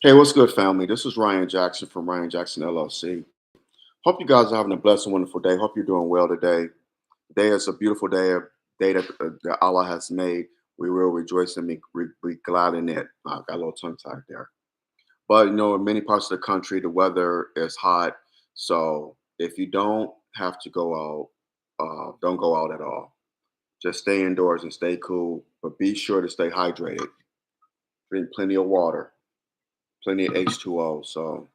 Hey, what's good, family? This is Ryan Jackson from Ryan Jackson LLC. Hope you guys are having a blessed and wonderful day. Hope you're doing well today. Today is a beautiful day, a day that Allah has made. We will rejoice and be glad in it. I got a little tongue tied there. But, in many parts of the country, the weather is hot. So if you don't have to go out, don't go out at all. Just stay indoors and stay cool. But be sure to stay hydrated. Drink plenty of water, plenty of H2O.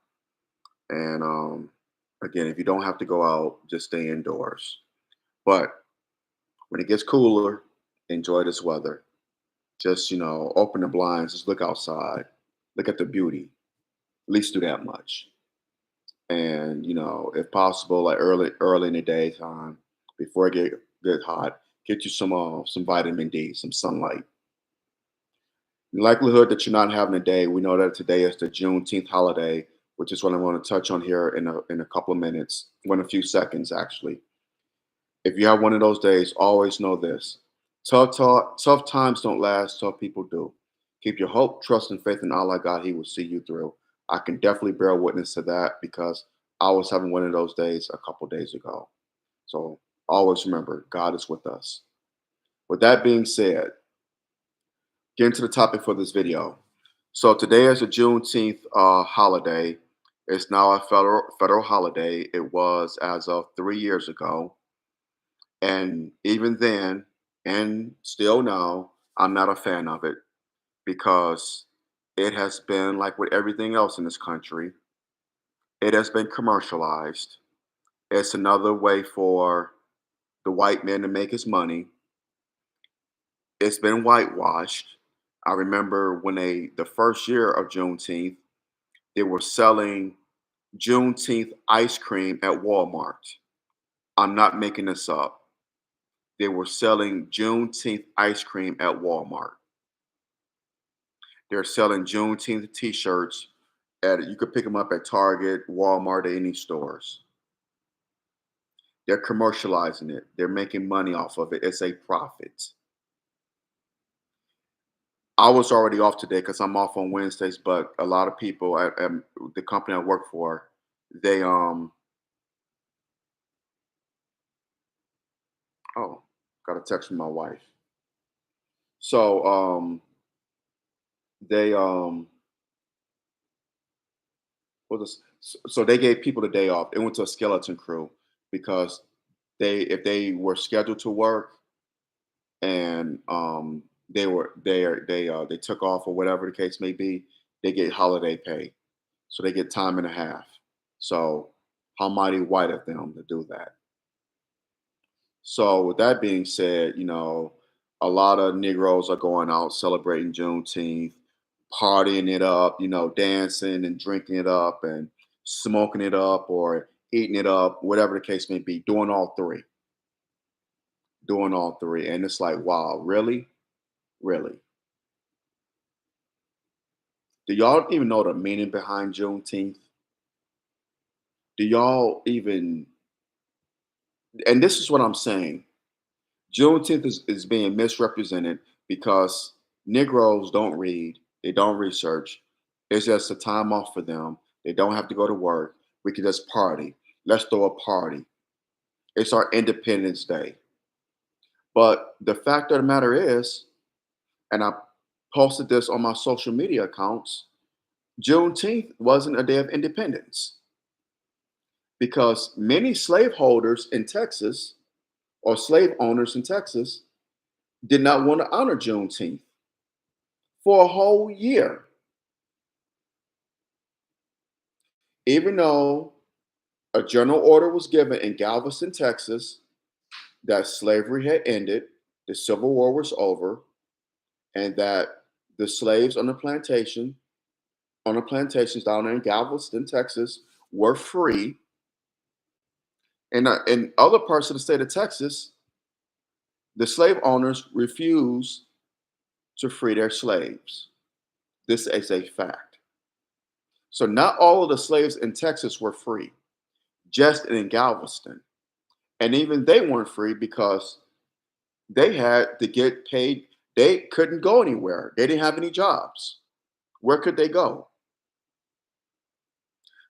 And again, if you don't have to go out, just stay indoors. But when it gets cooler, enjoy this weather. Just, open the blinds, just look outside, look at the beauty. At least do that much. And, if possible, like early in the daytime, before it get hot, get you some vitamin D, some sunlight. The likelihood that you're not having a day, we know that today is the Juneteenth holiday, which is what I want to touch on here in a couple of minutes, in a few seconds actually. If you have one of those days, always know this: tough times don't last, tough people do. Keep your hope, trust, and faith in Allah God. He will see you through. I can definitely bear witness to that because I was having one of those days a couple days ago. So always remember, God is with us. With that being said, get into the topic for this video. So today is a Juneteenth holiday. It's now a federal holiday. It was as of 3 years ago, and even then, and still now, I'm not a fan of it because it has been like with everything else in this country. It has been commercialized. It's another way for the white man to make his money. It's been whitewashed. I remember when the first year of Juneteenth, they were selling Juneteenth ice cream at Walmart. I'm not making this up. They were selling Juneteenth ice cream at Walmart. They're selling Juneteenth t-shirts you could pick them up at Target, Walmart, or any stores. They're commercializing it. They're making money off of it. It's a profit. I was already off today because I'm off on Wednesdays, but a lot of people at the company I work for, they oh, got a text from my wife. So they what is so they gave people the day off. They went to a skeleton crew because if they were scheduled to work and they took off or whatever the case may be, they get holiday pay. So they get time and a half. So how mighty white of them to do that. So with that being said, a lot of Negroes are going out celebrating Juneteenth, partying it up, dancing and drinking it up and smoking it up or eating it up, whatever the case may be, doing all three. And it's like, wow, really? Really? Do y'all even know the meaning behind Juneteenth? Do y'all even, and this is what I'm saying. Juneteenth is being misrepresented because Negroes don't read, they don't research. It's just a time off for them. They don't have to go to work. We can just party. Let's throw a party. It's our Independence Day. But the fact of the matter is, and I posted this on my social media accounts, Juneteenth wasn't a day of independence because many slaveholders in Texas or slave owners in Texas did not want to honor Juneteenth for a whole year. Even though a general order was given in Galveston, Texas, that slavery had ended, the Civil War was over, and that the slaves on the plantations down there in Galveston, Texas, were free. And in other parts of the state of Texas, the slave owners refused to free their slaves. This is a fact. So not all of the slaves in Texas were free, just in Galveston. And even they weren't free because they had to get paid. They couldn't go anywhere. They didn't have any jobs. Where could they go?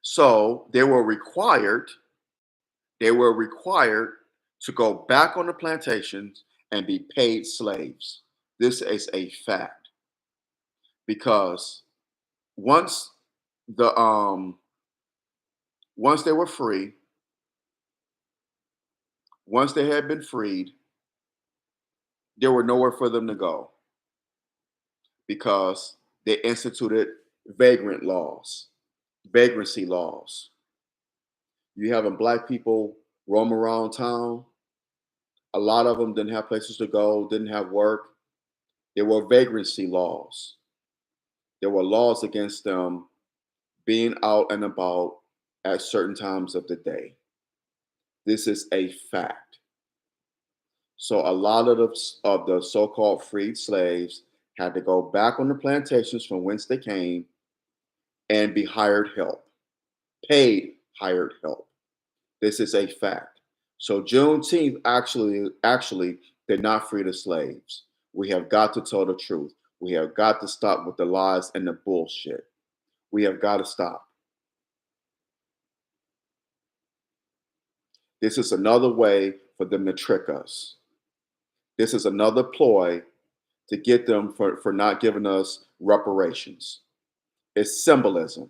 So they were required to go back on the plantations and be paid slaves. This is a fact because once the once they were free, once they had been freed, there were nowhere for them to go because they instituted vagrant laws, vagrancy laws. You having black people roam around town. A lot of them didn't have places to go, didn't have work. There were vagrancy laws. There were laws against them being out and about at certain times of the day. This is a fact. So a lot of the so-called freed slaves had to go back on the plantations from whence they came and be hired help, paid hired help. This is a fact. So Juneteenth actually did not free the slaves. We have got to tell the truth. We have got to stop with the lies and the bullshit. We have got to stop. This is another way for them to trick us. This is another ploy to get them for not giving us reparations. It's symbolism.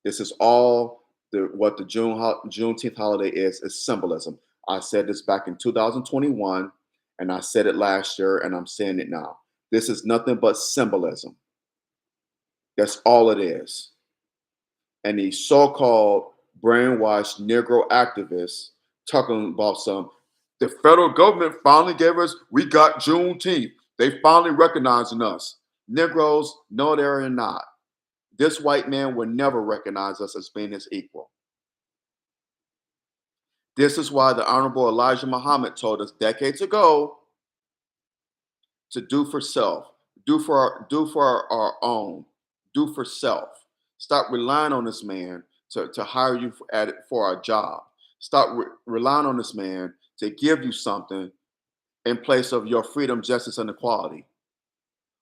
This is all what the Juneteenth holiday is symbolism. I said this back in 2021, and I said it last year, and I'm saying it now. This is nothing but symbolism. That's all it is. And these so-called brainwashed Negro activists talking about the federal government finally gave us, we got Juneteenth. They finally recognizing us. Negroes, no, they're not. This white man will never recognize us as being his equal. This is why the Honorable Elijah Muhammad told us decades ago to do for self, do for our own, do for self. Stop relying on this man to hire you for a job. Stop relying on this man to give you something in place of your freedom, justice, and equality.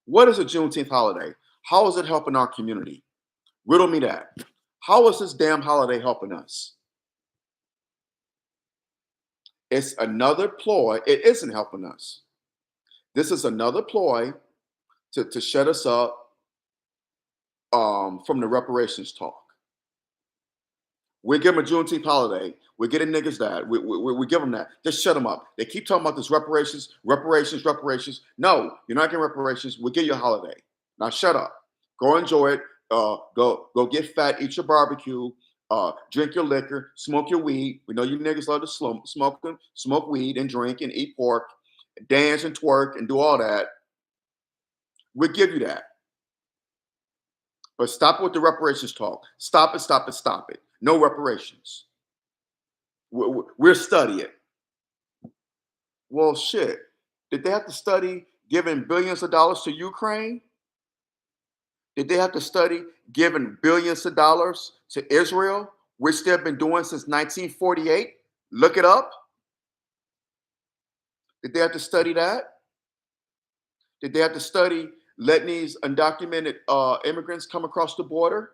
What is a Juneteenth holiday? How is it helping our community? Riddle me that. How is this damn holiday helping us? It's another ploy. It isn't helping us. This is another ploy to shut us up from the reparations talk. We give them a Juneteenth holiday. We're getting niggas that. We give them that. Just shut them up. They keep talking about this reparations, reparations, reparations. No, you're not getting reparations. We'll give you a holiday. Now shut up. Go enjoy it. Go get fat, eat your barbecue, drink your liquor, smoke your weed. We know you niggas love to smoke weed and drink and eat pork, dance and twerk and do all that. We'll give you that. But stop with the reparations talk. Stop it, stop it, stop it. No reparations. We're studying. Well, shit. Did they have to study giving billions of dollars to Ukraine? Did they have to study giving billions of dollars to Israel, which they've been doing since 1948? Look it up. Did they have to study that? Did they have to study letting these undocumented immigrants come across the border?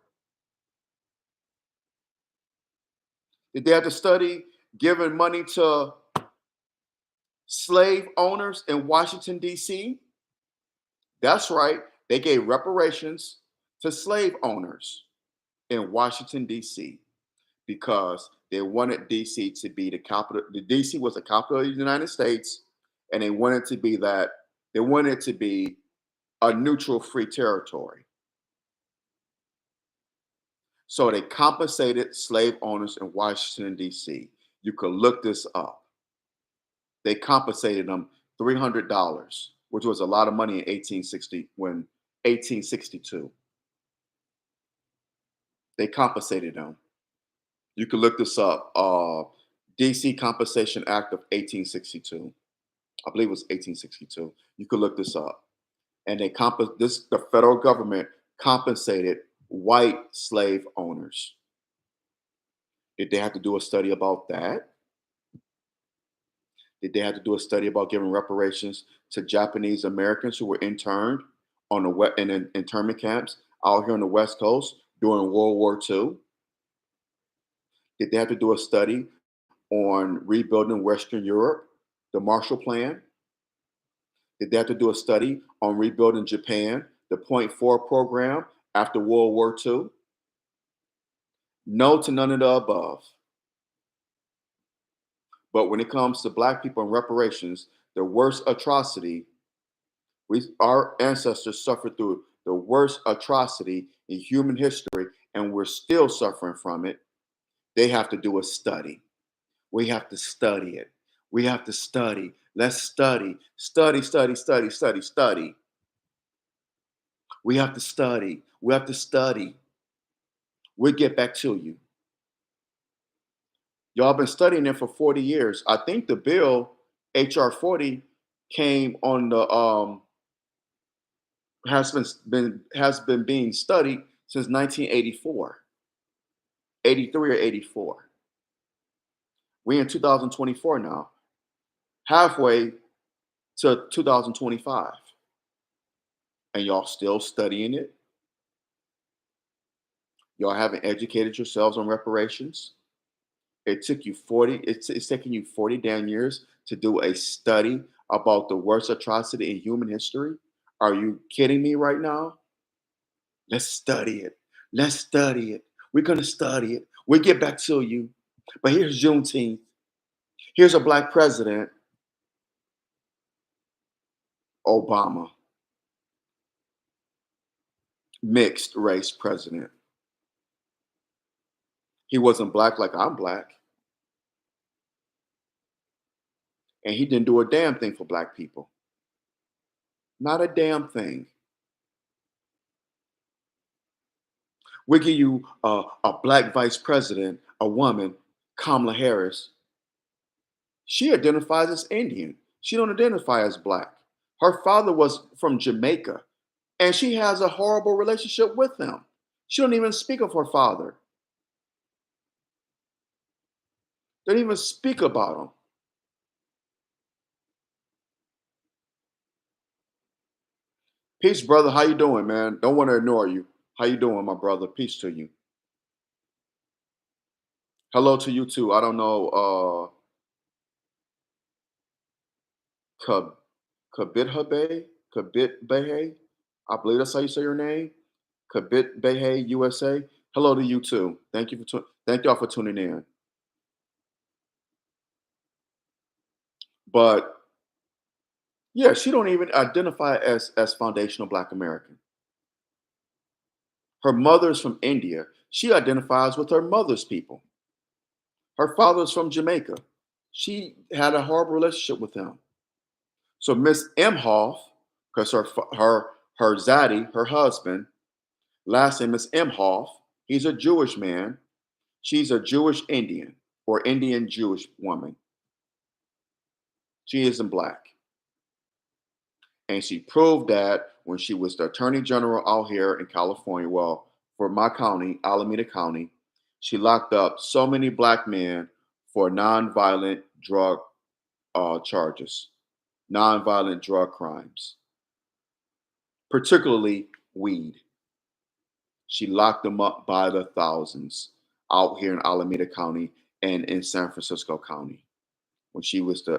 Did they have to study giving money to slave owners in Washington, D.C.? That's right. They gave reparations to slave owners in Washington, D.C. because they wanted D.C. to be the capital. The D.C. was the capital of the United States, and they wanted to be that. They wanted it to be a neutral, free territory. So they compensated slave owners in Washington, D.C. You could look this up. They compensated them $300, which was a lot of money in 1862. They compensated them. You can look this up. DC Compensation Act of 1862. I believe it was 1862. You could look this up. And the federal government compensated white slave owners. Did they have to do a study about that? Did they have to do a study about giving reparations to Japanese Americans who were interned in internment camps out here on the West Coast during World War II? Did they have to do a study on rebuilding Western Europe, the Marshall Plan? Did they have to do a study on rebuilding Japan, the Point Four program after World War II? No to none of the above. But when it comes to Black people and reparations, the worst atrocity, our ancestors suffered through the worst atrocity in human history, and we're still suffering from it. They have to do a study. We have to study it. We have to study. Let's study. Study, study, study, study, study. We have to study. We have to study. We'll get back to you. Y'all been studying it for 40 years. I think the bill, HR 40, came on the has been being studied since 1984, 83 or 84. We in 2024 now, halfway to 2025, and y'all still studying it. Y'all haven't educated yourselves on reparations. It took you 40, it's taking you 40 damn years to do a study about the worst atrocity in human history. Are you kidding me right now? Let's study it. Let's study it. We're going to study it. We'll get back to you. But here's Juneteenth. Here's a Black president, Obama, mixed race president. He wasn't Black like I'm Black, and he didn't do a damn thing for Black people. Not a damn thing. We give you a Black vice president, a woman, Kamala Harris. She identifies as Indian. She don't identify as Black. Her father was from Jamaica, and she has a horrible relationship with him. She don't even speak of her father. They don't even speak about him. Peace, brother. How you doing, man? Don't want to ignore you. How you doing, my brother? Peace to you. Hello to you too. I don't know. Kab Kabit Habe, Kabit Behe. I believe that's how you say your name. Kabit Behe, USA. Hello to you too. Thank y'all for tuning in. But yeah, she don't even identify as foundational Black American. Her mother's from India. She identifies with her mother's people. Her father's from Jamaica. She had a horrible relationship with him. So Miss Imhoff, because her zaddy, her husband, last name is Imhoff. He's a Jewish man. She's a Jewish Indian or Indian Jewish woman. She isn't Black. And she proved that when she was the attorney general out here in California, well, for my county, Alameda County, she locked up so many Black men for nonviolent drug charges, nonviolent drug crimes, particularly weed. She locked them up by the thousands out here in Alameda County and in San Francisco County when she was the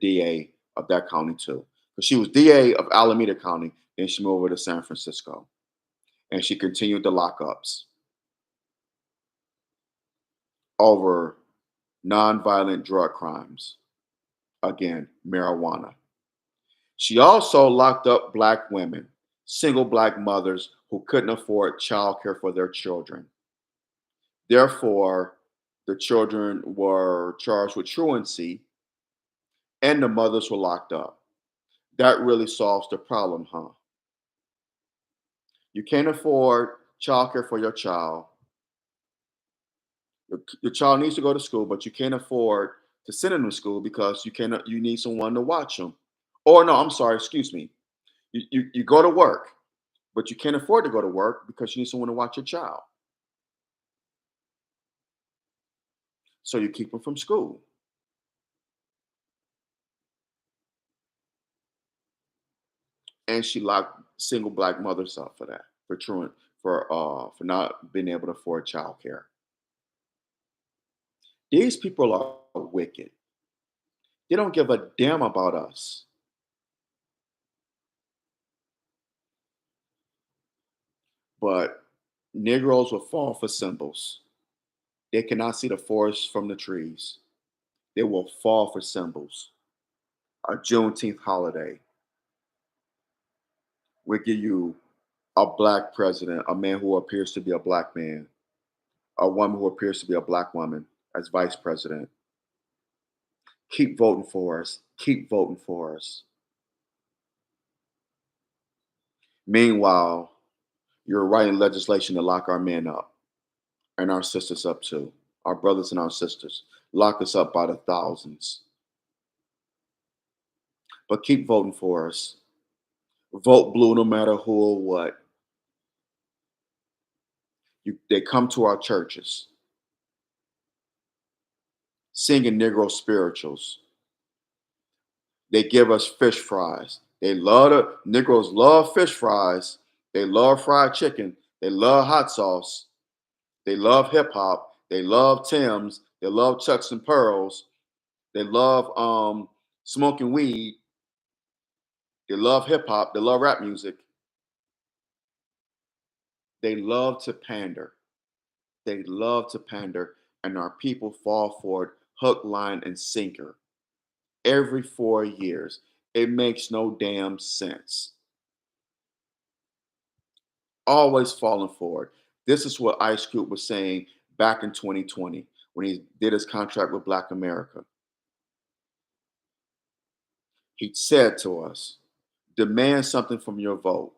DA of that county too. But she was DA of Alameda County, then she moved over to San Francisco, and she continued the lockups over nonviolent drug crimes. Again, marijuana. She also locked up Black women, single Black mothers who couldn't afford childcare for their children. Therefore, the children were charged with truancy and the mothers were locked up. That really solves the problem, huh? You can't afford childcare for your child. Your child needs to go to school, but you can't afford to send them to school because you need someone to watch them. Or no, I'm sorry, excuse me. You go to work, but you can't afford to go to work because you need someone to watch your child. So you keep them from school. And she locked single Black mothers up for that, for truant, for not being able to afford childcare. These people are wicked. They don't give a damn about us. But Negroes will fall for symbols. They cannot see the forest from the trees. They will fall for symbols. A Juneteenth holiday will give you a black president, a man who appears to be a black man, a woman who appears to be a black woman as vice president. Keep voting for us. Keep voting for us. Meanwhile, you're writing legislation to lock our men up and our sisters up too. Our brothers and our sisters. Lock us up by the thousands. But keep voting for us. Vote blue no matter who or what. They come to our churches singing Negro spirituals. They give us fish fries. Negroes love fish fries. They love fried chicken. They love hot sauce. They love hip hop. They love Tim's. They love Chucks and Pearls. They love smoking weed. They love hip hop. They love rap music. They love to pander. They love to pander, and our people fall for it hook, line, and sinker every 4 years. It makes no damn sense. Always falling for it. This is what Ice Cube was saying back in 2020 when he did his contract with Black America. He said to us, demand something from your vote.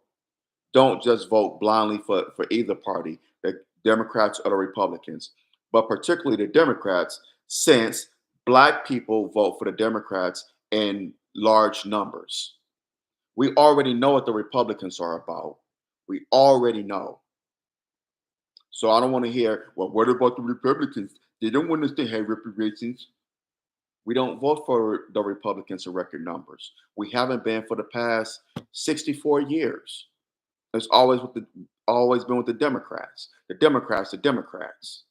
Don't just vote blindly for either party, the Democrats or the Republicans, but particularly the Democrats, since Black people vote for the Democrats in large numbers. We already know what the Republicans are about. We already know. So I don't want to hear, well, what about the Republicans? They don't want us to have reparations. We don't vote for the Republicans in record numbers. We haven't been for the past 64 years. It's always been with the Democrats. The Democrats, the Democrats.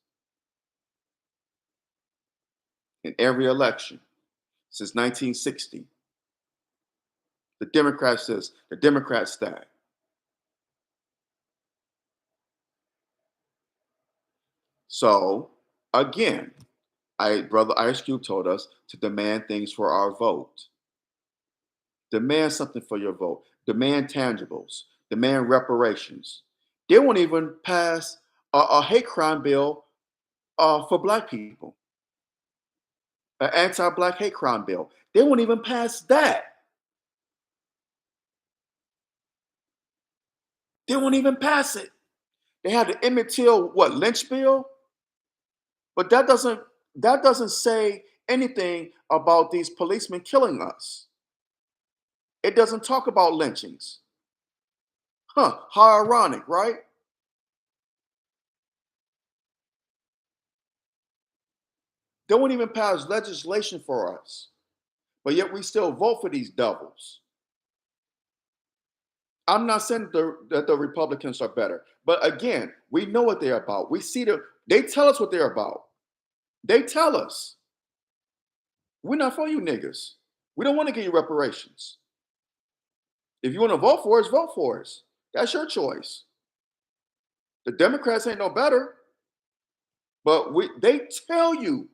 In every election since 1960. The Democrats this, the Democrats that. So again, Brother Ice Cube told us to demand things for our vote. Demand something for your vote. Demand tangibles. Demand reparations. They won't even pass a hate crime bill for Black people, an anti-Black hate crime bill. They won't even pass that. They won't even pass it. They had the Emmett Till lynch bill, but that doesn't say anything about these policemen killing us. It doesn't talk about lynchings. Huh? How ironic, right? They won't even pass legislation for us, but yet we still vote for these devils. I'm not saying that the Republicans are better, but again, we know what they're about. We see they tell us what they're about. They tell us we're not for you niggas. We don't want to give you reparations. If you want to vote for us, vote for us. That's your choice. The Democrats ain't no better, but they tell you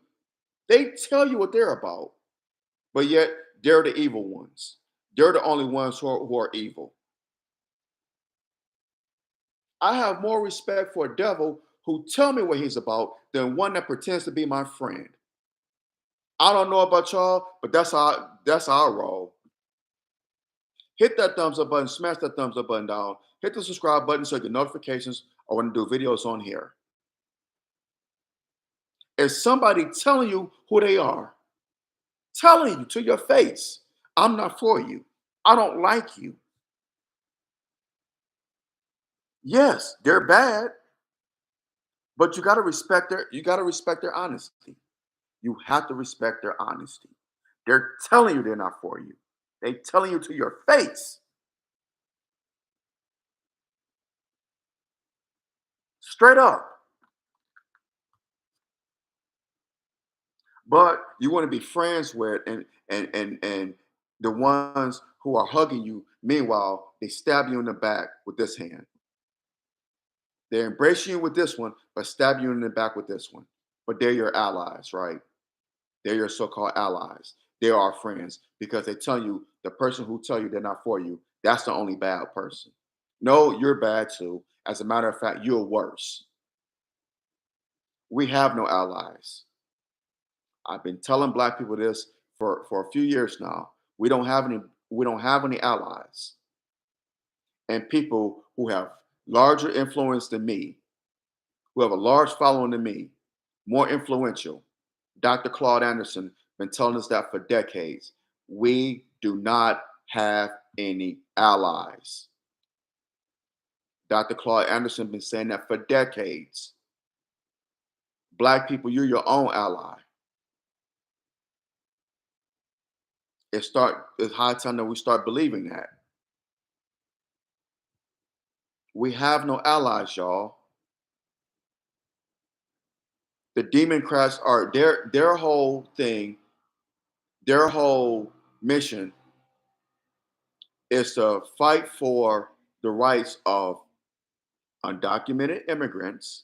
what they're about, but yet they're the evil ones. They're the only ones who are evil. I have more respect for a devil who tell me what he's about than one that pretends to be my friend. I don't know about y'all, but that's how I roll. Hit that thumbs up button, smash that thumbs up button down, hit the subscribe button so you get notifications or when I do videos on here. Is somebody telling you who they are? Telling you to your face, I'm not for you. I don't like you. Yes, they're bad, but you gotta respect their honesty. You have to respect their honesty. They're telling you they're not for you. They telling you to your face, straight up. But you want to be friends with and the ones who are hugging you, meanwhile, they stab you in the back with this hand. They embrace you with this one, but stab you in the back with this one. But they're your allies, right? They're your so-called allies. They are friends because they tell you the person who tell you they're not for you, that's the only bad person. No, you're bad too. As a matter of fact, you're worse. We have no allies. I've been telling black people this for a few years now. We don't have any allies. And people who have larger influence than me, who have a large following than me, more influential. Dr. Claude Anderson been telling us that for decades. We do not have any allies. Dr. Claude Anderson been saying that for decades. Black people, you're your own ally. It's high time that we start believing that. We have no allies, y'all. The Democrats are their whole thing, their whole mission is to fight for the rights of undocumented immigrants,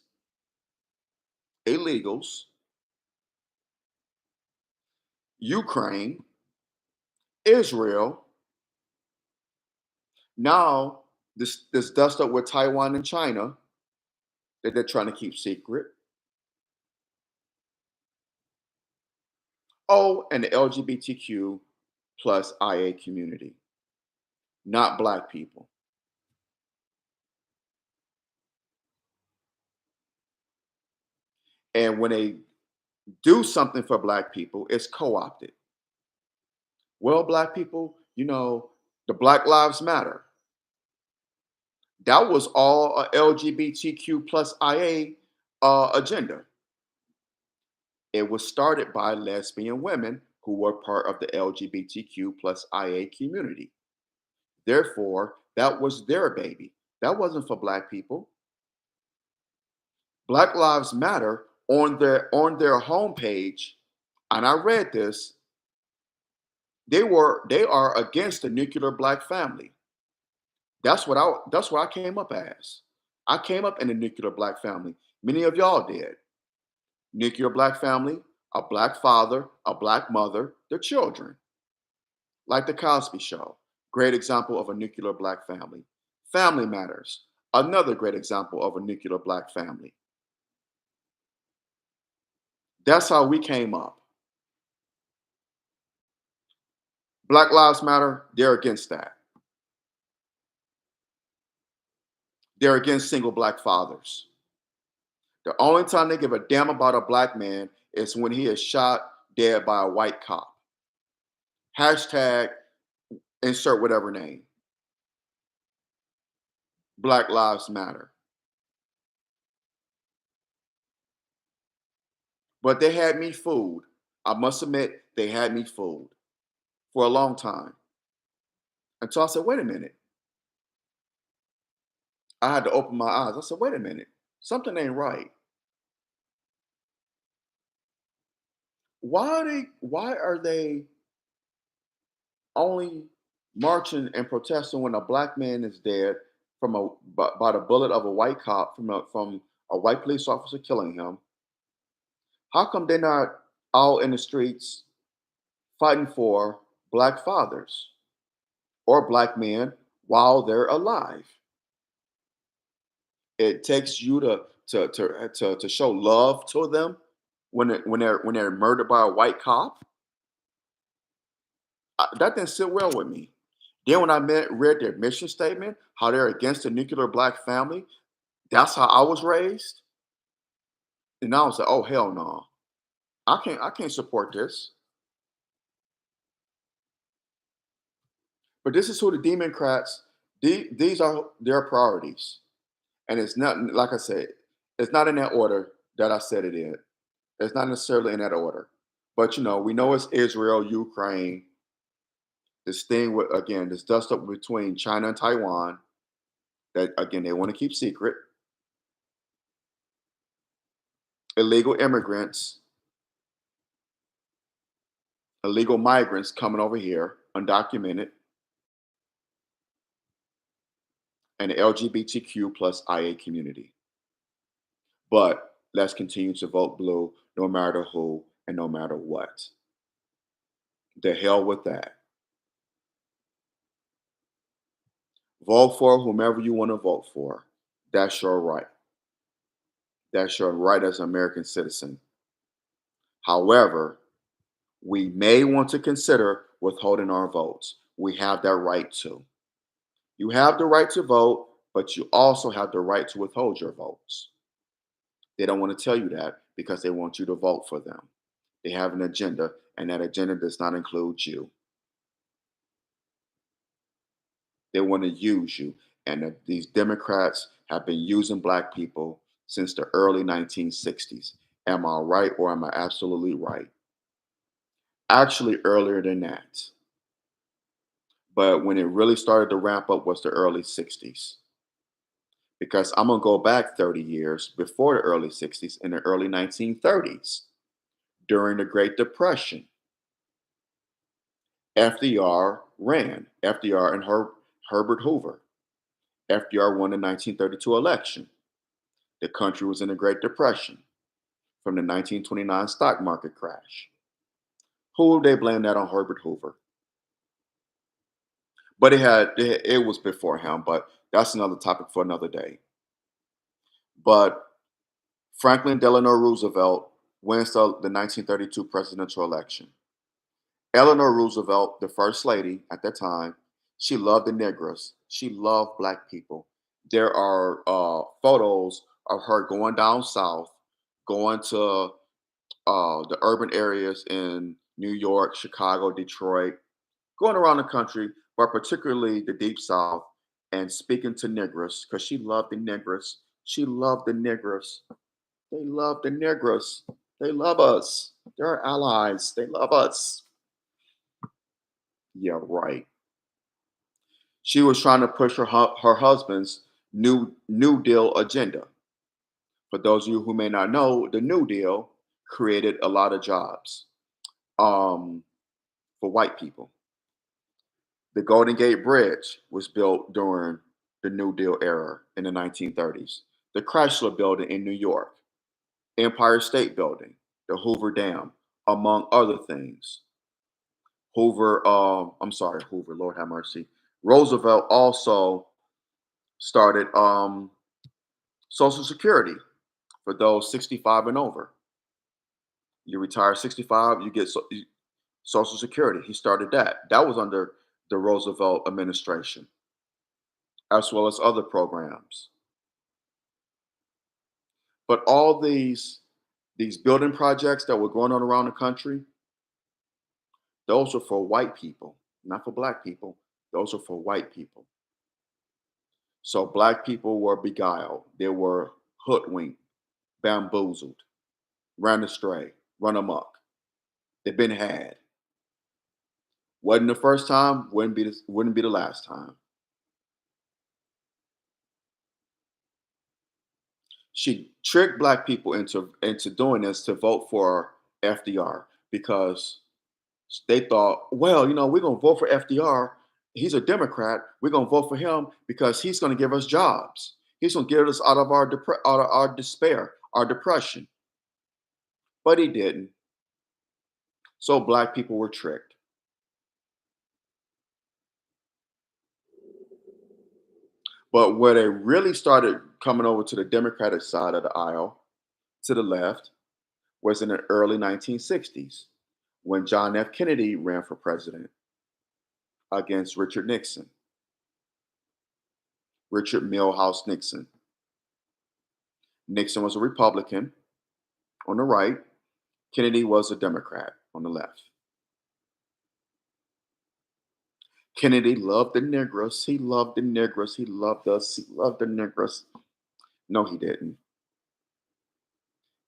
illegals, Ukraine, Israel. Now this dust up with Taiwan and China that they're trying to keep secret. Oh, and the LGBTQ plus IA community, not black people. And when they do something for black people, it's co-opted. Well, black people, the Black Lives Matter. That was all a LGBTQ plus IA agenda. It was started by lesbian women who were part of the LGBTQ plus IA community. Therefore, that was their baby. That wasn't for black people. Black Lives Matter on their homepage, and I read this, they are against the nuclear black family. That's what I came up as. I came up in a nuclear black family. Many of y'all did. Nuclear black family, a black father, a black mother, their children. Like the Cosby Show, great example of a nuclear black family. Family Matters, another great example of a nuclear black family. That's how we came up. Black Lives Matter, they're against that. They're against single black fathers. The only time they give a damn about a black man is when he is shot dead by a white cop. Hashtag insert whatever name. Black Lives Matter. But they had me fooled. I must admit, they had me fooled for a long time. Until I said, wait a minute. I had to open my eyes. I said, wait a minute. Something ain't right. Why are they only marching and protesting when a black man is dead by the bullet of a white cop from a white police officer killing him? How come they're not out in the streets fighting for black fathers or black men while they're alive? It takes you to show love to them when they're murdered by a white cop. That didn't sit well with me. Then when read their mission statement, how they're against the nuclear black family, that's how I was raised. And I was like, oh hell no, I can't support this. But this is who the Democrats. These are their priorities, and it's not like I said. It's not in that order that I said it in. It's not necessarily in that order. But we know it's Israel, Ukraine. This thing with again, this dust up between China and Taiwan that again they want to keep secret. Illegal immigrants, illegal migrants coming over here, undocumented, and the LGBTQ plus IA community. But let's continue to vote blue no matter who and no matter what. The hell with that. Vote for whomever you want to vote for. That's your right. That's your right as an American citizen. However, we may want to consider withholding our votes. We have that right to. You have the right to vote, but you also have the right to withhold your votes. They don't want to tell you that because they want you to vote for them. They have an agenda, and that agenda does not include you. They want to use you. And these Democrats have been using Black people since the early 1960s. Am I right or am I absolutely right? Actually, earlier than that. But when it really started to ramp up was the early 60s. Because I'm going to go back 30 years before the early 60s in the early 1930s during the Great Depression. FDR ran. FDR and Herbert Hoover. FDR won the 1932 election. The country was in a Great Depression from the 1929 stock market crash. Who would they blame that on? Herbert Hoover. But it was before him, but that's another topic for another day. But Franklin Delano Roosevelt wins the 1932 presidential election. Eleanor Roosevelt, the first lady at that time, she loved the Negroes. She loved Black people. There are photos of her going down south, going to the urban areas in New York, Chicago, Detroit, going around the country, but particularly the Deep South, and speaking to Negroes because she loved the Negroes. She loved the Negroes. They love the Negroes. They love us. They're our allies. They love us. Yeah, right. She was trying to push her husband's New Deal agenda. For those of you who may not know, the New Deal created a lot of jobs um, for white people. The Golden Gate Bridge was built during the New Deal era in the 1930s. The Chrysler Building in New York, Empire State Building, the Hoover Dam, among other things. I'm sorry, Hoover, Lord have mercy. Roosevelt also started Social Security for those 65 and over. You retire 65, you get Social Security. He started that. That was under the Roosevelt administration, as well as other programs. But all these building projects that were going on around the country, those were for white people, not for Black people. Those were for white people. So Black people were beguiled. They were hoodwinked, bamboozled, ran astray, run amok. They've been had. Wasn't the first time, wouldn't be the last time. She tricked Black people into doing this to vote for FDR because they thought, well, we're gonna vote for FDR. He's a Democrat. We're gonna vote for him because he's gonna give us jobs. He's gonna get us out of our despair, our depression. But he didn't. So Black people were tricked. But where they really started coming over to the Democratic side of the aisle, to the left, was in the early 1960s when John F. Kennedy ran for president against Richard Nixon, Richard Milhouse Nixon. Nixon was a Republican on the right, Kennedy was a Democrat on the left. Kennedy loved the Negroes. He loved the Negroes. He loved us. He loved the Negroes. No, he didn't.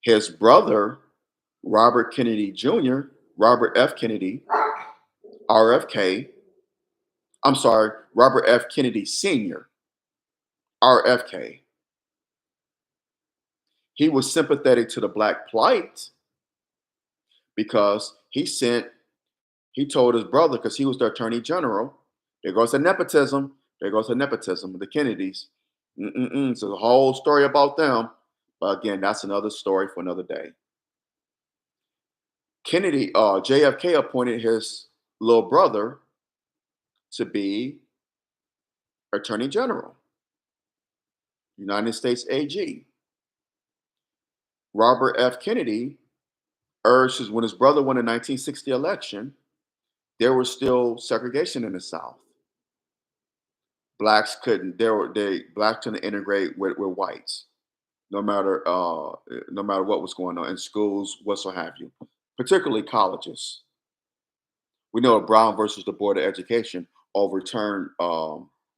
His brother, Robert Kennedy Jr., Robert F. Kennedy, RFK, I'm sorry, Robert F. Kennedy Sr., RFK, he was sympathetic to the Black plight because he sent He told his brother, because he was the attorney general, there goes the nepotism. There goes the nepotism. The Kennedys. So the whole story about them. But again, that's another story for another day. JFK appointed his little brother to be attorney general, United States AG. Robert F. Kennedy when his brother won the 1960 election, there was still segregation in the South. Blacks couldn't. Blacks couldn't integrate with whites, no matter no matter what was going on in schools, whatsoever have you, particularly colleges. We know Brown versus the Board of Education overturned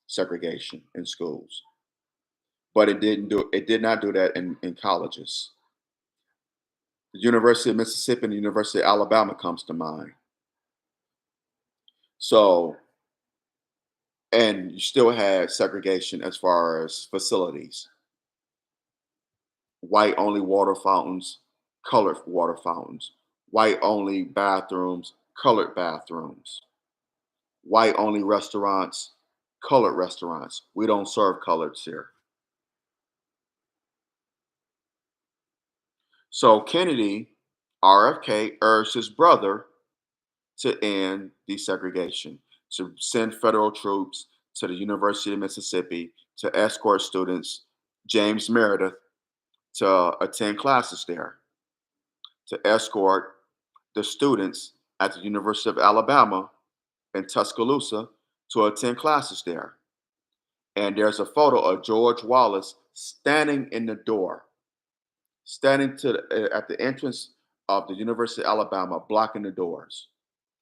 segregation in schools, but it did not do that in colleges. The University of Mississippi and the University of Alabama comes to mind. So, and you still had segregation as far as facilities. White only water fountains, colored water fountains. White only bathrooms, colored bathrooms. White only restaurants, colored restaurants. We don't serve coloreds here. So Kennedy, RFK, urged his brother to end desegregation, to send federal troops to the University of Mississippi to escort students, James Meredith, to attend classes there, to escort the students at the University of Alabama in Tuscaloosa to attend classes there. And there's a photo of George Wallace standing in the door, standing at the entrance of the University of Alabama, blocking the doors.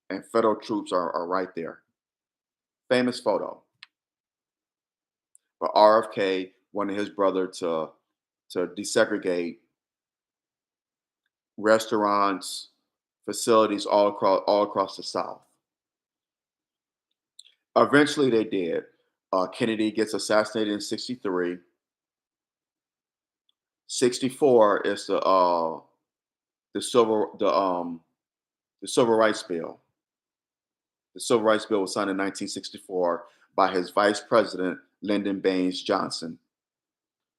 And federal troops are right there. Famous photo. But RFK wanted his brother to desegregate restaurants, facilities all across the South. Eventually, they did. Kennedy gets assassinated in '63. '64 is the civil rights bill. The civil rights bill was signed in 1964 by his vice president Lyndon Baines Johnson,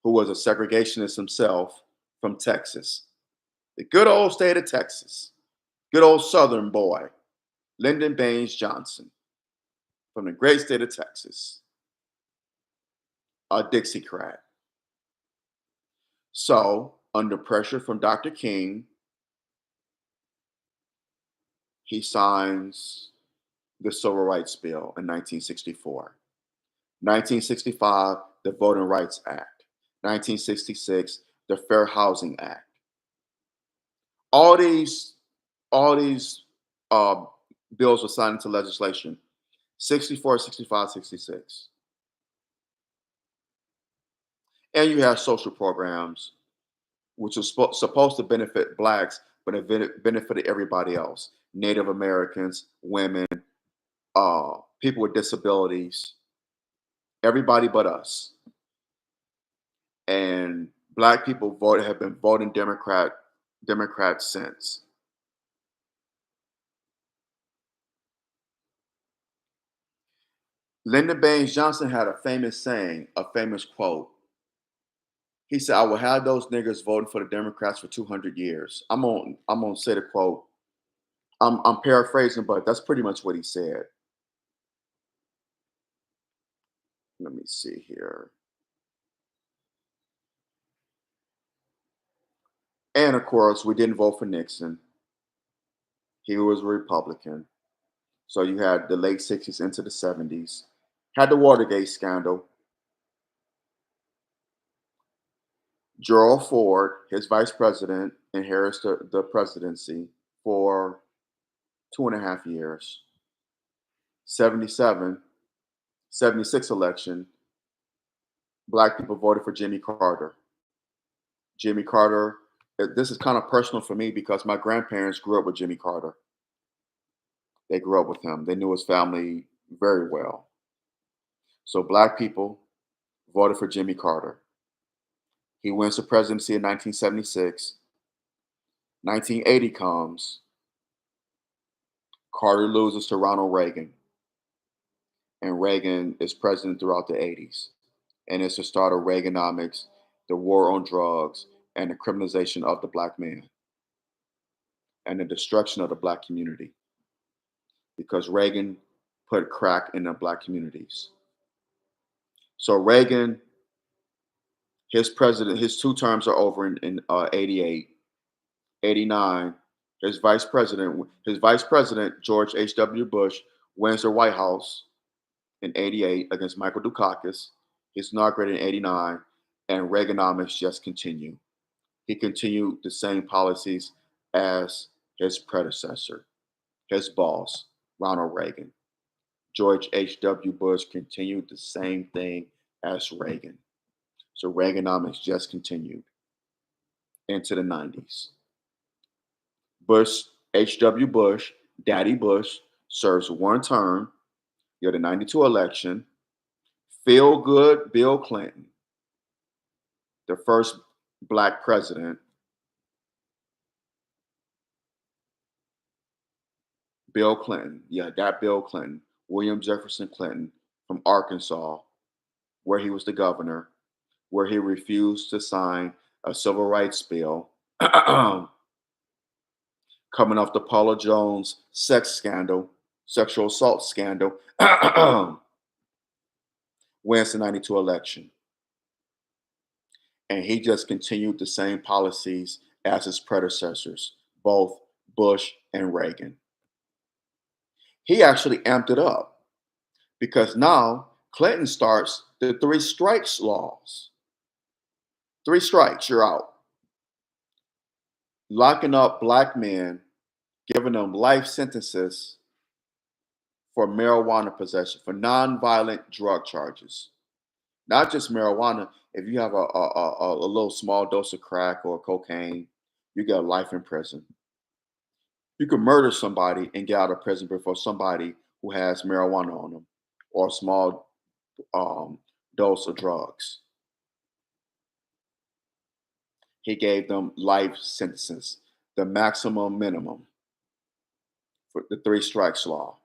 who was a segregationist himself from Texas, the good old state of Texas, good old Southern boy, Lyndon Baines Johnson, from the great state of Texas, a Dixiecrat. So, under pressure from Dr. King, he signs the Civil Rights Bill in 1964. 1965, the Voting Rights Act. 1966, the Fair Housing Act. All these uh, bills were signed into legislation. 64, 65, 66. And you have social programs, which was supposed to benefit blacks, but it benefited everybody else. Native Americans, women, people with disabilities, everybody but us. And black people have been voting Democrats since. Lyndon Baines Johnson had a famous saying, a famous quote. He said, "I will have those niggers voting for the Democrats for 200 years." I'm gonna say the quote. I'm paraphrasing, but that's pretty much what he said. Let me see here. And of course, we didn't vote for Nixon. He was a Republican. So you had the late 60s into the 70s. Had the Watergate scandal. Gerald Ford, his vice president, inherits the presidency for 2.5 years. 77, 76 election, black people voted for Jimmy Carter. Jimmy Carter, this is kind of personal for me because my grandparents grew up with Jimmy Carter. They grew up with him. They knew his family very well. So black people voted for Jimmy Carter. He wins the presidency in 1976. 1980 comes. Carter loses to Ronald Reagan, and Reagan is president throughout the 80s. And it's the start of Reaganomics, the war on drugs, and the criminalization of the black man and the destruction of the black community because Reagan put crack in the black communities. So Reagan, his two terms are over in 88, 89. His vice president, George H.W. Bush, wins the White House in 88 against Michael Dukakis. He's inaugurated in 89, and Reaganomics just continue. He continued the same policies as his predecessor, his boss, Ronald Reagan. George H.W. Bush continued the same thing as Reagan. So Reaganomics just continued into the 90s. Bush, H.W. Bush, Daddy Bush, serves one term. You had the 92 election. Feel good Bill Clinton, the first black president. Bill Clinton, yeah, that Bill Clinton, William Jefferson Clinton from Arkansas, where he was the governor, where he refused to sign a civil rights bill, coming off the Paula Jones sex scandal, sexual assault scandal, wins the 92 election. And he just continued the same policies as his predecessors, both Bush and Reagan. He actually amped it up because now Clinton starts the three strikes laws. Three strikes, you're out. Locking up black men, giving them life sentences for marijuana possession, for nonviolent drug charges. Not just marijuana. If you have a little small dose of crack or cocaine, you get life in prison. You can murder somebody and get out of prison before somebody who has marijuana on them or a small dose of drugs. He gave them life sentences, the maximum minimum for the three strikes law.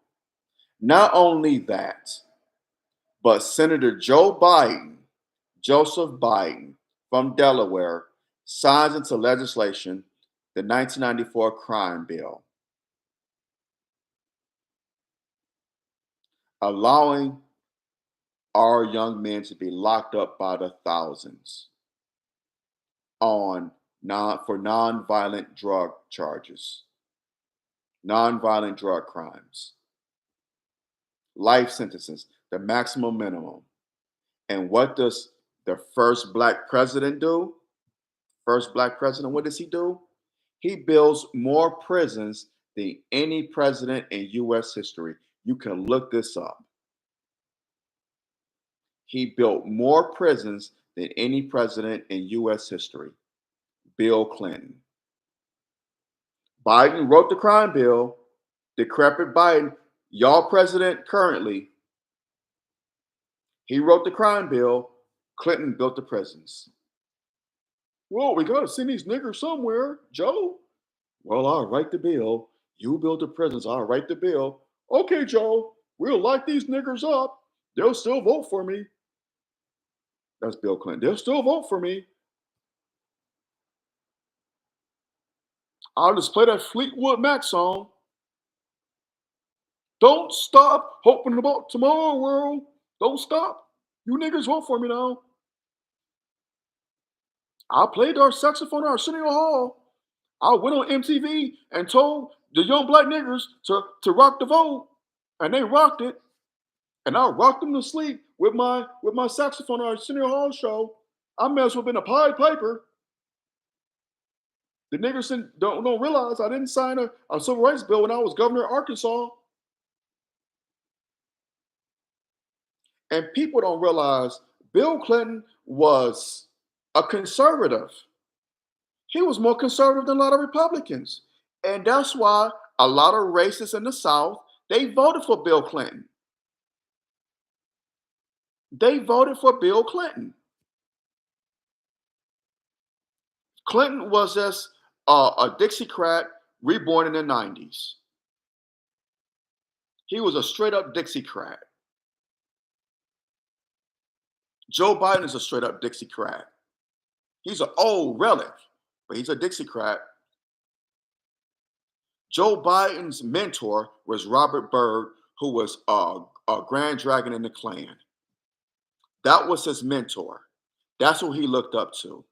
Not only that, but Senator Joseph Biden from Delaware, signs into legislation the 1994 crime bill, allowing our young men to be locked up by the thousands for nonviolent drug charges, nonviolent drug crimes, life sentences, the maximum minimum. And what does the first black president do? First black president, what does he do? He builds more prisons than any president in US history. You can look this up. He built more prisons than any president in US history. Bill Clinton. Biden wrote the crime bill. Decrepit Biden, y'all president currently, he wrote the crime bill. Clinton built the prisons. Well, we got to send these niggers somewhere, Joe. Well, I'll write the bill. You build the prisons. I'll write the bill. Okay, Joe, we'll lock these niggers up. They'll still vote for me. That's Bill Clinton. They'll still vote for me. I'll just play that Fleetwood Mac song. Don't stop hoping about tomorrow, world. Don't stop. You niggers vote for me now. I played our saxophone at Arsenio Hall. I went on MTV and told the young black niggers to rock the vote, and they rocked it. And I rocked them to sleep with my saxophone at Arsenio Hall show. I may as well have been a Pied Piper. The niggers don't realize I didn't sign a civil rights bill when I was governor of Arkansas. And people don't realize Bill Clinton was a conservative. He was more conservative than a lot of Republicans. And that's why a lot of racists in the South, they voted for Bill Clinton. They voted for Bill Clinton. Clinton was just a Dixiecrat reborn in the 90s. He was a straight up Dixiecrat. Joe Biden is a straight up Dixiecrat. He's an old relic, but he's a Dixiecrat. Joe Biden's mentor was Robert Byrd, who was a Grand Dragon in the Klan. That was his mentor. That's who he looked up to.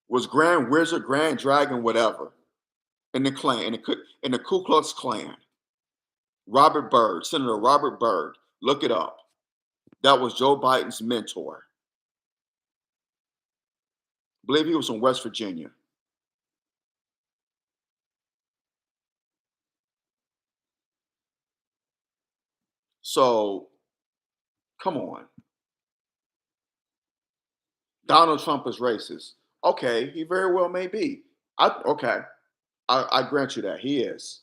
Was Grand Wizard, Grand Dragon, whatever, in the Klan, in the Ku Klux Klan. Robert Byrd, Senator Robert Byrd. Look it up. That was Joe Biden's mentor. I believe he was from West Virginia. So, come on. Donald Trump is racist. Okay, he very well may be. Okay, I grant you that he is,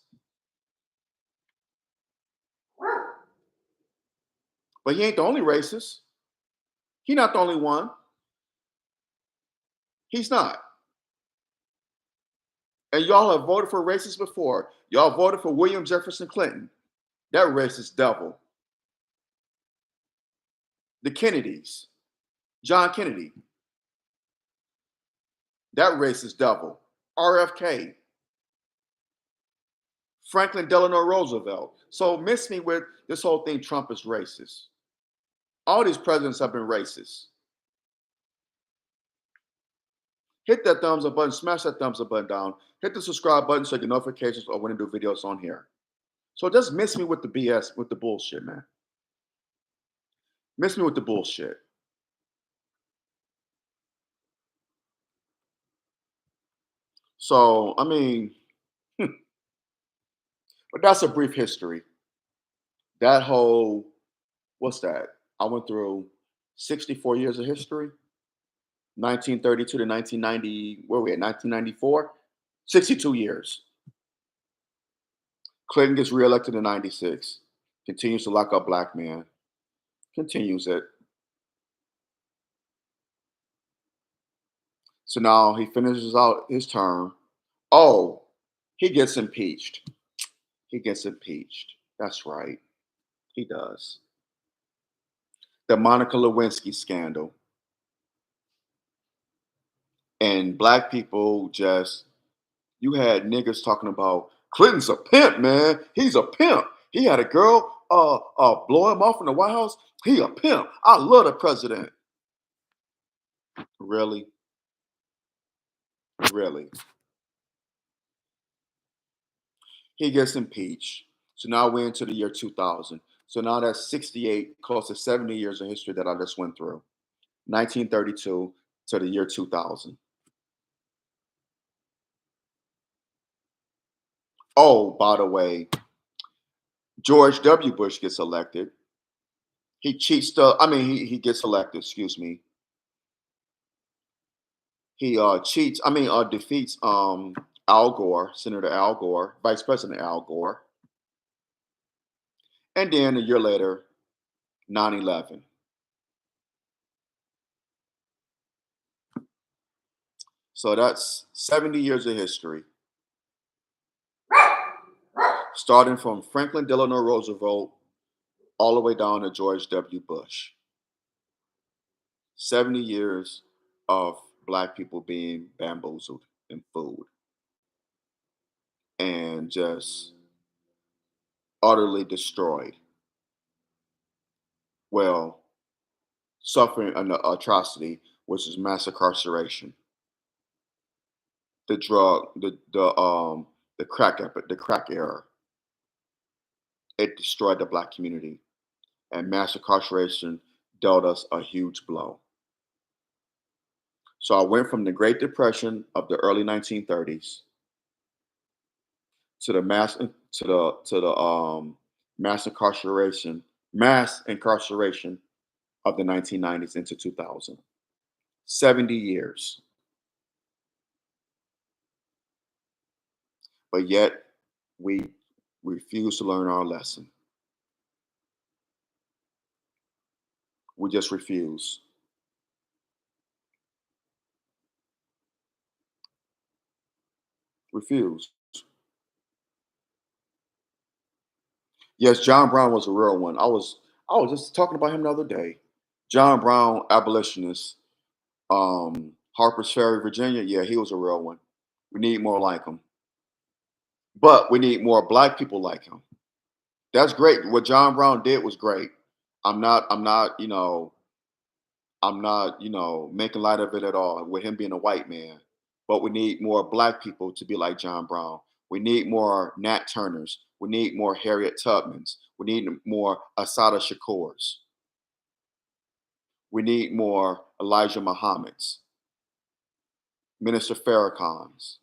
but he ain't the only racist. He's not the only one. He's not. And y'all have voted for racists before. Y'all voted for William Jefferson Clinton. That racist devil. The Kennedys. John Kennedy. That racist devil. RFK. Franklin Delano Roosevelt. So miss me with this whole thing Trump is racist. All these presidents have been racist. Hit that thumbs up button, smash that thumbs up button down. Hit the subscribe button so you get notifications of when I do videos on here. So just miss me with the BS, with the bullshit, man. Miss me with the bullshit. So, I mean, but that's a brief history. That whole, what's that? I went through 64 years of history, 1932 to 1990, where we at, 1994? 62 years. Clinton gets reelected in 96, continues to lock up black men, continues it. So now he finishes out his term. Oh, he gets impeached. He gets impeached. That's right. He does. The Monica Lewinsky scandal. And black people just, you had niggas talking about Clinton's a pimp, man. He's a pimp. He had a girl blow him off in the White House. He a pimp. I love the president. Really? Really? He gets impeached. So now we're into the year 2000. So now that's 68, close to 70 years of history that I just went through. 1932 to the year 2000. Oh, by the way, George W. Bush gets elected. He cheats he gets elected, excuse me. He defeats Al Gore, Senator Al Gore, Vice President Al Gore. And then a year later, 9/11. So that's 70 years of history. Starting from Franklin Delano Roosevelt all the way down to George W. Bush. 70 years of black people being bamboozled in food and just utterly destroyed. Well, suffering an atrocity, which is mass incarceration. The drug, the crack era. It destroyed the black community, and mass incarceration dealt us a huge blow. So I went from the Great Depression of the early 1930s to the mass incarceration of the 1990s into 2000. 70 years. But yet we refuse to learn our lesson. We just refuse. Refuse. Yes, John Brown was a real one. I was just talking about him the other day. John Brown, abolitionist, Harper's Ferry, Virginia. Yeah, he was a real one. We need more like him, but we need more black people like him. That's great. What John Brown did was great. I'm not making light of it at all with him being a white man. But we need more black people to be like John Brown. We need more Nat Turners. We need more Harriet Tubmans. We need more Asada Shakurs. We need more Elijah Muhammad's, Minister Farrakhan's,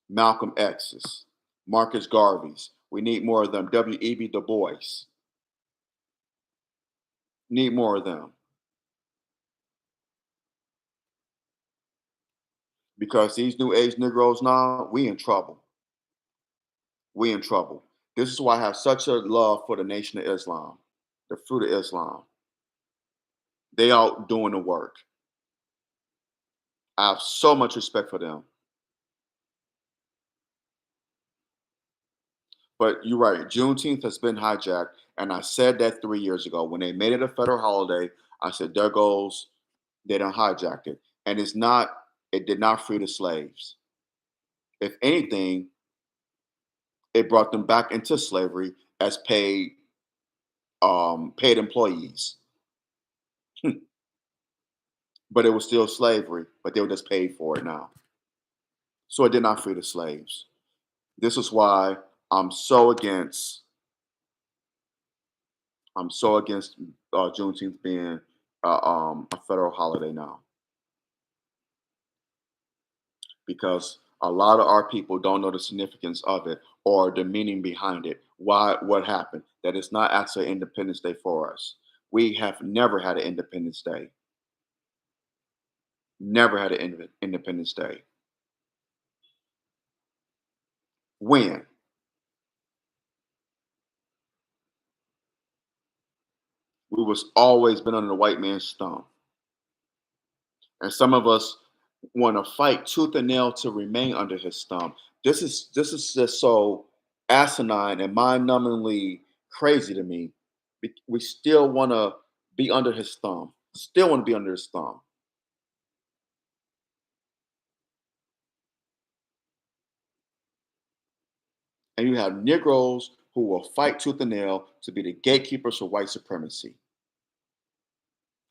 Malcolm X's, Marcus Garvey's. We need more of them. W.E.B. Du Bois. Need more of them. Because these new age Negroes now, we in trouble. We in trouble. This is why I have such a love for the Nation of Islam, the Fruit of Islam. They out doing the work. I have so much respect for them. But you're right, Juneteenth has been hijacked. And I said that 3 years ago. When they made it a federal holiday, I said, there goes, they done hijacked it. And it did not free the slaves. If anything, it brought them back into slavery as paid employees. But it was still slavery, but they were just paid for it now. So it did not free the slaves. This is why I'm so against Juneteenth being a federal holiday now, because a lot of our people don't know the significance of it or the meaning behind it. Why? What happened? That it's not actually Independence Day for us. We have never had an Independence Day. Never had an Independence Day. When? We was always been under the white man's thumb. And some of us want to fight tooth and nail to remain under his thumb. This is just so asinine and mind-numbingly crazy to me. We still want to be under his thumb. Still want to be under his thumb. And you have Negroes who will fight tooth and nail to be the gatekeepers for white supremacy.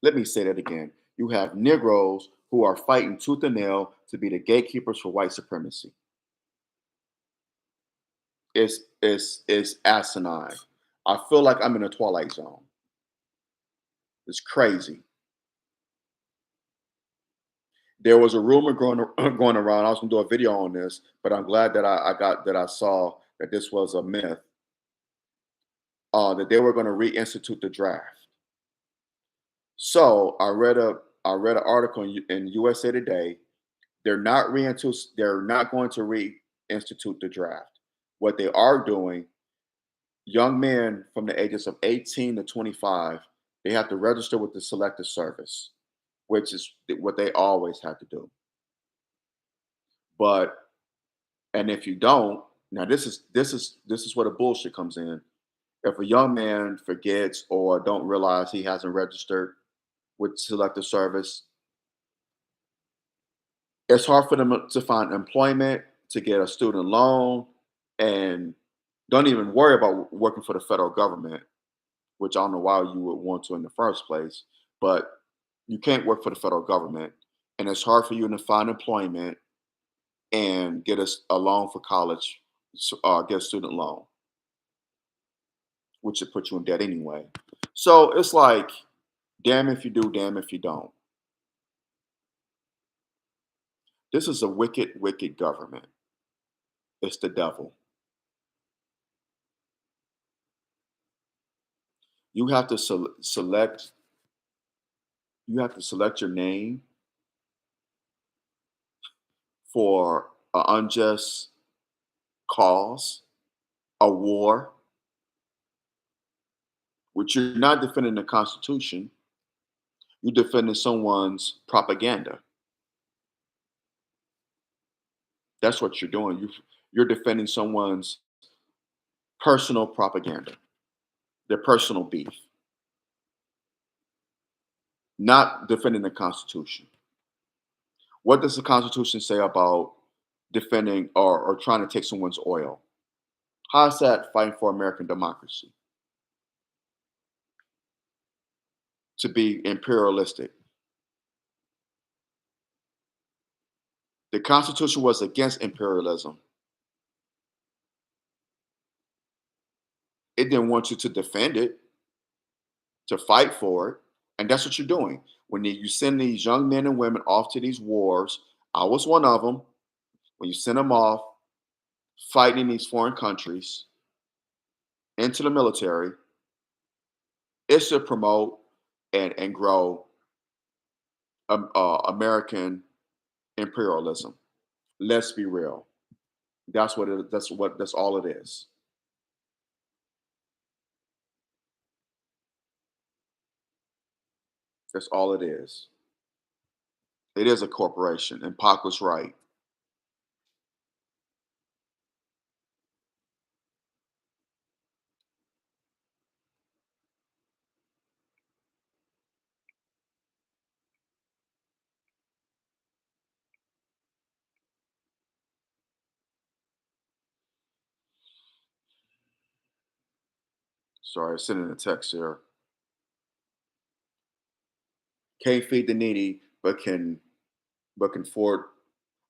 Let me say that again. You have Negroes who are fighting tooth and nail to be the gatekeepers for white supremacy. It's asinine. I feel like I'm in a twilight zone. It's crazy. There was a rumor going going around. I was gonna do a video on this, but I'm glad that I saw that this was a myth. That they were going to reinstitute the draft. So I read an article in USA Today. They're not going to reinstitute the draft. What they are doing, young men from the ages of 18 to 25, they have to register with the Selective Service, which is what they always had to do. But and if you don't, now this is where the bullshit comes in. If a young man forgets or don't realize he hasn't registered with Selective Service, it's hard for them to find employment, to get a student loan, and don't even worry about working for the federal government, which I don't know why you would want to in the first place. But you can't work for the federal government, and it's hard for you to find employment and get a loan for college, get a student loan, which would put you in debt anyway. So it's like, damn if you do, damn if you don't. This is a wicked, wicked government. It's the devil. You have to select. You have to select your name for an unjust cause, a war, which you're not defending the Constitution. You're defending someone's propaganda. That's what you're doing. You're defending someone's personal propaganda, their personal beef, not defending the Constitution. What does the Constitution say about defending or trying to take someone's oil? How is that fighting for American democracy? To be imperialistic. The Constitution was against imperialism. It didn't want you to defend it, to fight for it. And that's what you're doing. When you send these young men and women off to these wars, I was one of them. When you send them off fighting in these foreign countries into the military, it's to promote and grow American imperialism. Let's be real. That's all it is. That's all it is. It is a corporation, and Pac was right. Sorry, sending a text here. Can't feed the needy, but can afford.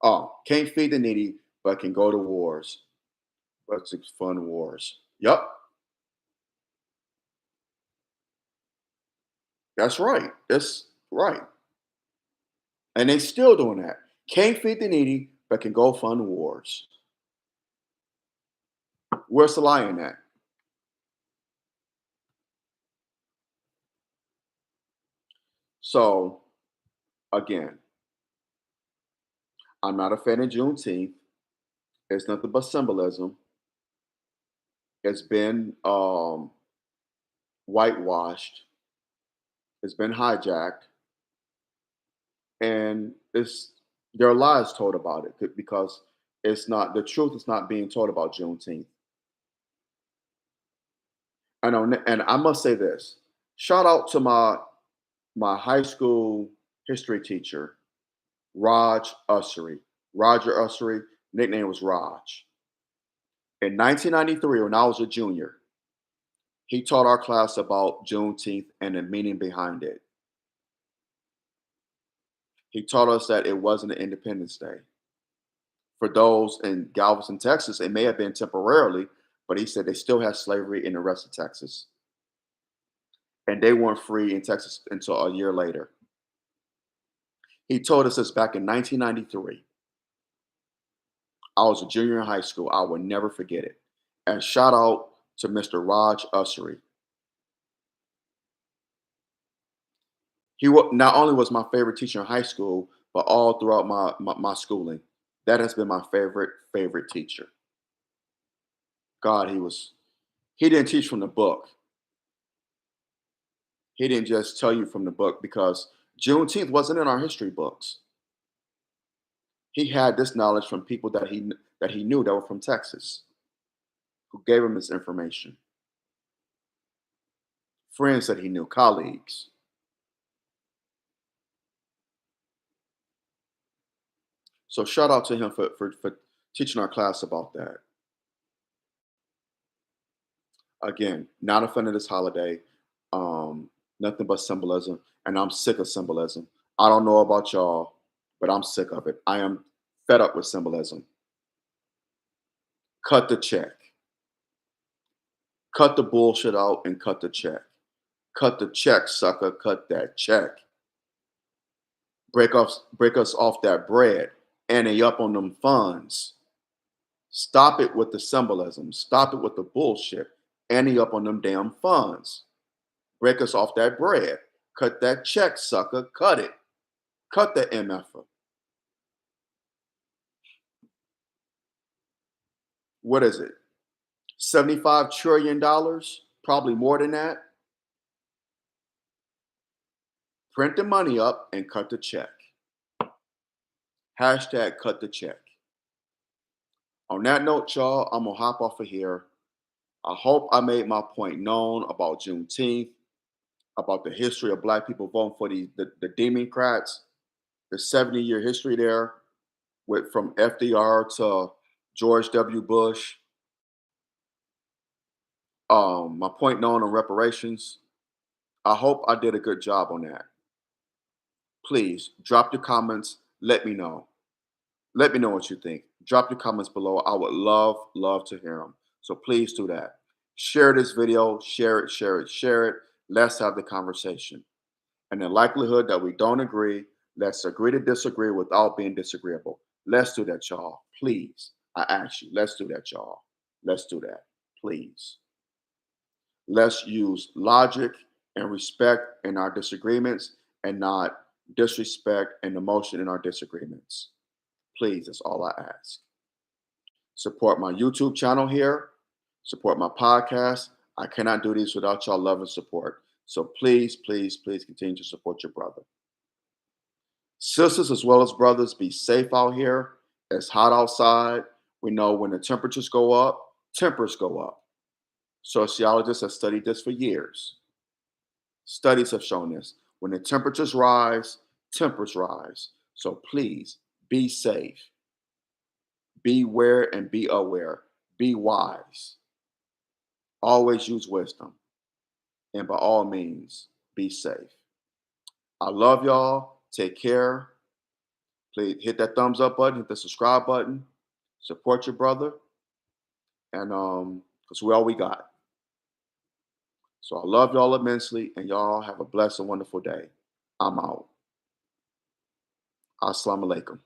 Oh, can't feed the needy, but can go to wars. But to fund wars. Yep, that's right. That's right. And they still doing that. Can't feed the needy, but can go fund wars. Where's the lie in that? So again, I'm not a fan of Juneteenth. It's nothing but symbolism. It's been whitewashed. It's been hijacked, and there are lies told about it because it's not the truth is not being told about Juneteenth. And I must say this: shout out to my high school history teacher, Raj Ussery. Roger Ussery, nickname was Raj. In 1993, when I was a junior, he taught our class about Juneteenth and the meaning behind it. He taught us that it wasn't an Independence Day. For those in Galveston, Texas, it may have been temporarily, but he said they still had slavery in the rest of Texas. And they weren't free in Texas until a year later. He told us this back in 1993. I was a junior in high school. I will never forget it. And shout out to Mr. Raj Ussery. Not only was my favorite teacher in high school, but all throughout my schooling. That has been my favorite teacher. God, he didn't teach from the book. He didn't just tell you from the book because Juneteenth wasn't in our history books. He had this knowledge from people that he knew that were from Texas, who gave him this information. Friends that he knew, colleagues. So shout out to him for teaching our class about that. Again, not a fan of this holiday. Nothing but symbolism, and I'm sick of symbolism. I don't know about y'all, but I'm sick of it. I am fed up with symbolism. Cut the check. Cut the bullshit out and cut the check. Cut the check, sucker. Cut that check. Break us off that bread. Ante up on them funds. Stop it with the symbolism. Stop it with the bullshit. Ante up on them damn funds. Break us off that bread. Cut that check, sucker. Cut it. Cut the MF. What is it? $75 trillion? Probably more than that. Print the money up and cut the check. Hashtag cut the check. On that note, y'all, I'm gonna hop off of here. I hope I made my point known about Juneteenth, about the history of Black people voting for the Democrats, the 70-year history there, with from FDR to George W. Bush. My point known on reparations. I hope I did a good job on that. Please drop your comments. Let me know. Let me know what you think. Drop your comments below. I would love to hear them. So please do that. Share this video. Share it, share it, share it. Let's have the conversation. And the likelihood that we don't agree, let's agree to disagree without being disagreeable. Let's do that, y'all. Please. I ask you, let's do that, y'all. Let's do that. Please. Let's use logic and respect in our disagreements and not disrespect and emotion in our disagreements. Please, that's all I ask. Support my YouTube channel here. Support my podcast. I cannot do this without y'all love and support. So please, please, please continue to support your brother. Sisters as well as brothers, be safe out here. It's hot outside. We know when the temperatures go up, tempers go up. Sociologists have studied this for years. Studies have shown this. When the temperatures rise, tempers rise. So please be safe. Beware and be aware. Be wise. Always use wisdom. And by all means, be safe. I love y'all. Take care. Please hit that thumbs up button, hit the subscribe button. Support your brother. And because we all we got. So I love y'all immensely, and y'all have a blessed and wonderful day. I'm out. Assalamu alaikum.